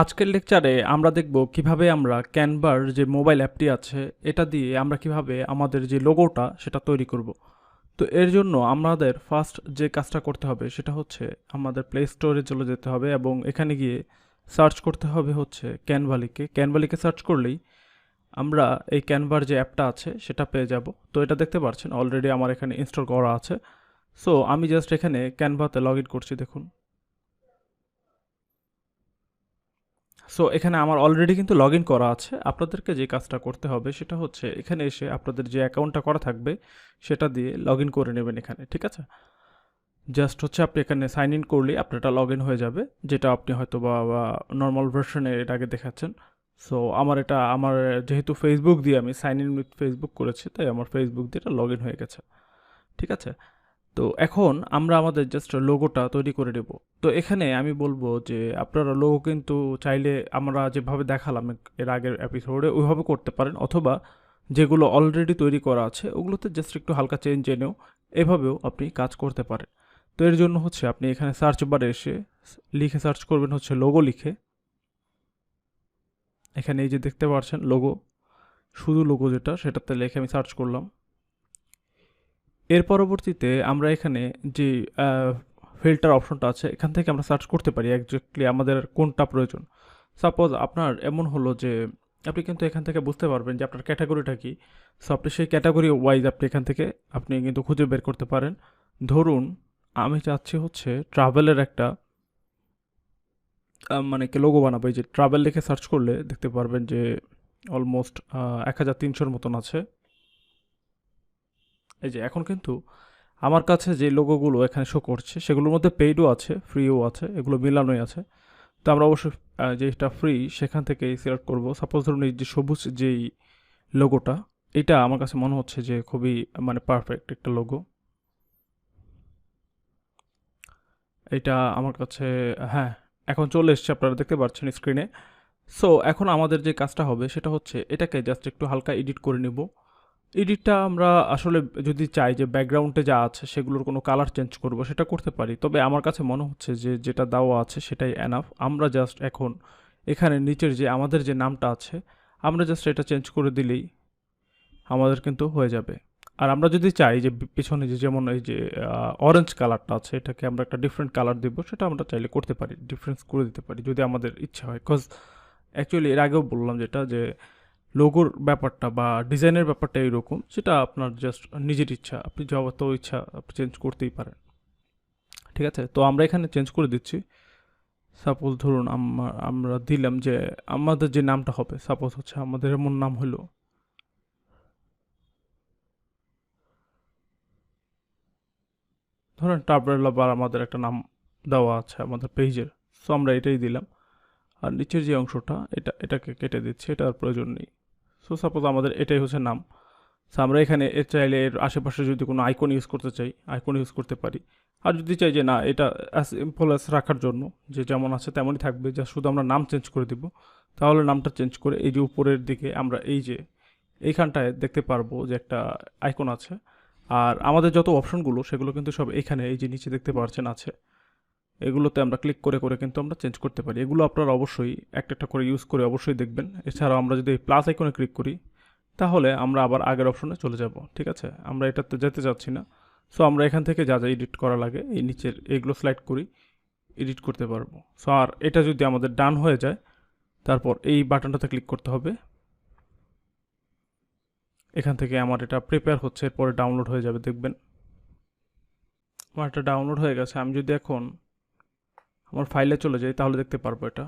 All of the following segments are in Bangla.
আজকের লেকচারে আমরা দেখব কিভাবে আমরা ক্যানভার যে মোবাইল অ্যাপটি আছে এটা দিয়ে আমরা কিভাবে আমাদের যে লোগোটা সেটা তৈরি করব। তো এর জন্য আমাদের ফার্স্ট যে কাজটা করতে হবে সেটা হচ্ছে আমাদের প্লে স্টোরে চলে যেতে হবে এবং এখানে গিয়ে সার্চ করতে হবে হচ্ছে ক্যানভালিকে সার্চ করলেই আমরা এই ক্যানভার যে অ্যাপটা আছে সেটা পেয়ে যাব। তো এটা দেখতে পাচ্ছেন অলরেডি আমার এখানে ইনস্টল করা আছে। সো আমি জাস্ট এখানে ক্যানভাতে লগ ইন করছি, দেখুন। সো এখানে আমার অলরেডি কিন্তু লগ ইন করা আছে। আপনাদেরকে যে কাজটা করতে হবে সেটা হচ্ছে এখানে এসে আপনাদের যে অ্যাকাউন্টটা করা থাকবে সেটা দিয়ে লগ ইন করে নেবেন এখানে, ঠিক আছে? জাস্ট হচ্ছে আপনি এখানে সাইন ইন করলেই আপনার এটা লগ ইন হয়ে যাবে, যেটা আপনি হয়তো বা নর্মাল ভার্সনে এর আগে দেখাচ্ছেন। সো আমার যেহেতু ফেসবুক দিয়ে আমি সাইন ইন উইথ ফেসবুক করেছি, তাই আমার ফেসবুক দিয়ে এটা লগ ইন হয়ে গেছে, ঠিক আছে? তো এখন আমরা আমাদের জাস্ট লোগোটা তৈরি করে নেব। তো এখানে আমি বলবো যে আপনারা লোগো কিন্তু চাইলে আমরা যেভাবে দেখালাম এর আগের এপিসোডে ওইভাবে করতে পারেন, অথবা যেগুলো অলরেডি তৈরি করা আছে ওগুলোতে জাস্ট একটু হালকা চেঞ্জ এনেও এভাবেও আপনি কাজ করতে পারেন। তো এর জন্য হচ্ছে আপনি এখানে সার্চ বারে এসে লিখে সার্চ করবেন হচ্ছে লোগো লিখে। এখানে এই যে দেখতে পাচ্ছেন লোগো, শুধু লোগো যেটা সেটাতে লিখে আমি সার্চ করলাম। এর পরবর্তীতে আমরা এখানে যে ফিল্টার অপশনটা আছে এখান থেকে আমরা সার্চ করতে পারি একজ্যাক্টলি আমাদের কোনটা প্রয়োজন। সাপোজ আপনার এমন হলো যে আপনি কিন্তু এখান থেকে বুঝতে পারবেন যে আপনার ক্যাটাগরিটা কি। সো আপনি সেই ক্যাটাগরি ওয়াইজ আপনি এখান থেকে আপনি কিন্তু খুঁজে বের করতে পারেন। ধরুন আমি চাচ্ছি হচ্ছে ট্রাভেলের একটা মানে কি লোগো বানাবো। এই যে ট্রাভেল লিখে সার্চ করলে দেখতে পারবেন যে অলমোস্ট 1300-র মতন আছে। এই যে এখন কিন্তু আমার কাছে যে লোগোগুলো এখানে শো করছে সেগুলোর মধ্যে পেইডও আছে, ফ্রিও আছে, এগুলো মিলানোই আছে। তো আমরা অবশ্যই যেটা ফ্রি সেখান থেকেই সিলেক্ট করব। সাপোজ ধরুন এই যে সবুজ যেই লোগোটা, এটা আমার কাছে মনে হচ্ছে যে খুবই মানে পারফেক্ট একটা লোগো। এটা আমার কাছে, হ্যাঁ, এখন চলে এসছে, আপনারা দেখতে পাচ্ছেন স্ক্রিনে। সো এখন আমাদের যে কাজটা হবে সেটা হচ্ছে এটাকে জাস্ট একটু হালকা এডিট করে নিব। এডিটটা আমরা আসলে যদি চাই যে ব্যাকগ্রাউন্ডে যা আছে সেগুলোর কোনো কালার চেঞ্জ করব সেটা করতে পারি, তবে আমার কাছে মনে হচ্ছে যে যেটা দেওয়া আছে সেটাই এনাফ। আমরা জাস্ট এখন এখানে নিচের যে আমাদের যে নামটা আছে আমরা জাস্ট এটা চেঞ্জ করে দিলেই আমাদের কিন্তু হয়ে যাবে। আর আমরা যদি চাই যে পিছনে যে যেমন এই যে অরেঞ্জ কালারটা আছে এটাকে আমরা একটা ডিফারেন্ট কালার দিব, সেটা আমরা চাইলে করতে পারি, ডিফারেন্স করে দিতে পারি যদি আমাদের ইচ্ছা হয়। কজ অ্যাকচুয়ালি এর আগেও বললাম যেটা যে লোগোর ব্যাপারটা বা ডিজাইনের ব্যাপারটা এরকম, সেটা আপনার জাস্ট নিজের ইচ্ছা, আপনি যত ইচ্ছা আপনি চেঞ্জ করতেই পারেন, ঠিক আছে? তো আমরা এখানে চেঞ্জ করে দিচ্ছি। সাপোজ ধরুন আমরা দিলাম যে আমাদের যে নামটা হবে, সাপোজ হচ্ছে আমাদের এমন নাম হলো, ধরেন টাবরেলা, বা আমাদের একটা নাম দেওয়া আছে আমাদের পেজের। সো আমরা এটাই দিলাম। আর নিচের যে অংশটা এটাকে কেটে দিচ্ছি, এটা আর প্রয়োজন নেই। সো সাপোজ আমাদের এটাই হচ্ছে নাম। সো আমরা এখানে এর চাইলে এর আশেপাশে যদি কোনো আইকন ইউজ করতে চাই আইকন ইউজ করতে পারি। আর যদি চাই যে না এটা অ্যাজ সিম্পল অ্যাজ রাখার জন্য যে যেমন আছে তেমনই থাকবে, যা শুধু আমরা নাম চেঞ্জ করে দিব, তাহলে নামটা চেঞ্জ করে এই যে উপরের দিকে আমরা এই যে এইখানটায় দেখতে পারবো যে একটা আইকন আছে। আর আমাদের যত অপশনগুলো সেগুলো কিন্তু সব এখানে এই যে নিচে দেখতে পাচ্ছেন আছে। এগুলোতে আমরা ক্লিক করে করে কিন্তু আমরা চেঞ্জ করতে পারি। এগুলো আপনারা অবশ্যই একটা একটা করে ইউজ করে অবশ্যই দেখবেন। এছাড়াও আমরা যদি প্লাস আইকনে ক্লিক করি তাহলে আমরা আবার আগের অপশনে চলে যাব, ঠিক আছে? আমরা এটাতে যেতে চাচ্ছি না। সো আমরা এখান থেকে যা যা এডিট করা লাগে এই নিচের এইগুলো স্লাইড করি, এডিট করতে পারবো। সো আর এটা যদি আমাদের ডান হয়ে যায় তারপর এই বাটনটাতে ক্লিক করতে হবে। এখান থেকে আমার এটা প্রিপেয়ার হচ্ছে, এরপরে ডাউনলোড হয়ে যাবে, দেখবেন আমার এটা ডাউনলোড হয়ে গেছে। আমি যদি এখন আমার ফাইলে চলে যাই তাহলে দেখতে পারবো এটা।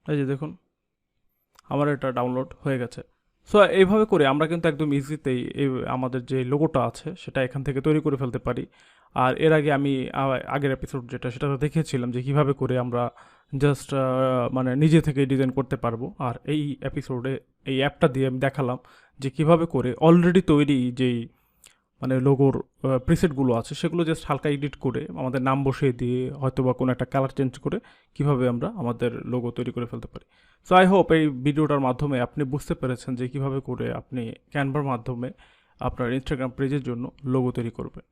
এই যে দেখুন আমার এটা ডাউনলোড হয়ে গেছে। সো এইভাবে করে আমরা কিন্তু একদম ইজিতেই এই আমাদের যে লোগোটা আছে সেটা এখান থেকে তৈরি করে ফেলতে পারি। আর এর আগে আমি আগের এপিসোড যেটা সেটা দেখিয়েছিলাম যে কিভাবে করে আমরা জাস্ট মানে নিজে থেকে ডিজাইন করতে পারবো। আর এই এপিসোডে এই অ্যাপটা দিয়ে আমি দেখালাম যে কিভাবে করে অলরেডি তৈরি যেই মানে লোগোর প্রিসেটগুলো আছে সেগুলো জাস্ট হালকা এডিট করে আমাদের নাম বসিয়ে দিয়ে হয়তো বা কোনো একটা কালার চেঞ্জ করে কিভাবে আমরা আমাদের লোগো তৈরি করে ফেলতে পারি। সো আই হোপ এই ভিডিওটার মাধ্যমে আপনি বুঝতে পেরেছেন যে কিভাবে করে আপনি ক্যানভার মাধ্যমে আপনার ইনস্টাগ্রাম পেজের জন্য লোগো তৈরি করবেন।